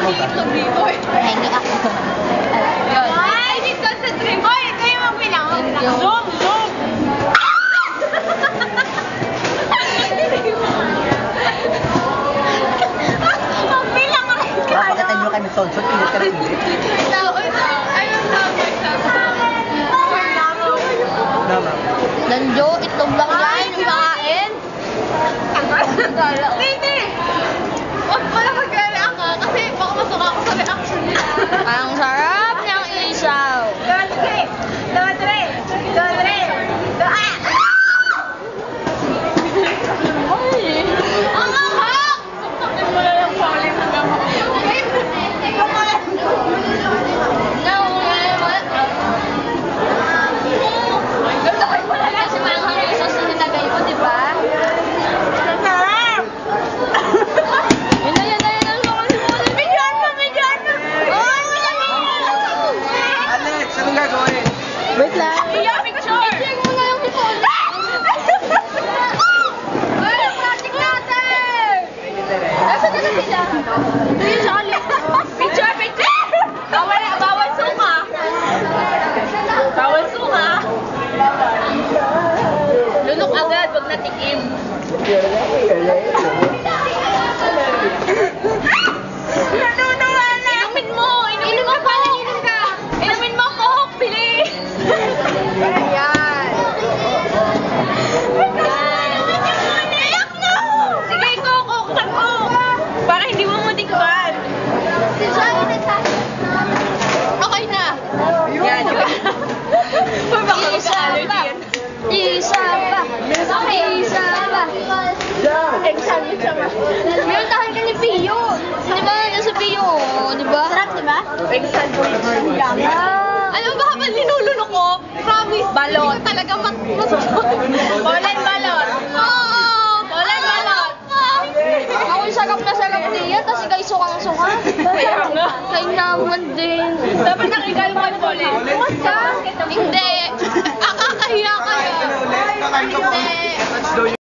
mo ba? Hengi ako. Yun. Ay, dito sa dream. Oy, kayo magbilang. Zoom, zoom. Magbilang ka rin ka. Papakita nyo kay Mitsonson, init ka na init. Ayun na, Naman. Nanjo, itlog lang yan, yung makain. Hindi. Huwag pala mag-react ka kasi baka masuka ako sa reaction niya. Ang sarap ng isaw. Dodre! Dodre! Dodre! Ang ahak! Saksakin mo na yung falling hanggang ikaw mo lang. Gagawin mo na lang. Kasi malang ang isaw sa nilagay mo, di ba? Sarap! Yun na, yun na, yun na. Bigyan mo, bigyan mo! Oh, wala mo! Alex, anong gagawin? Wait lang. Iyapin ko, sure! I-check mo na yung before. Ay, ang project natin! Nasaan na sila? Please, Alex. Picture, picture! Bawal suma. Bawal suma. Lunok agad, wag natikim. Nanunuwa na! Inumin mo! Inumin mo pa! Inumin ka! Inumin mo ko! Bilis! Ayan! Iyak na! Sige, kukukan mo! Para hindi mo matikman. Okay na. Yan. Uy, baka magka-allergy yan. Isa pa. Isa pa. Exam siya ba? Meron tayo ka ni Pio. Di ba? Nasa Pio. Di ba? Sarap, di ba? Exam po yun. Alam mo ba habang linulunok ko? Promise. Balot. Hindi ko talaga Polen balot. Oo. Polen balot. Ako yung sarap niya, tapos ikaw yung sukang-suka. Kaya nga. Kaya naman din. Dapat nakikain mo yung polen. Hindi. Akakahiya kayo. Kakain ka pa. Hindi.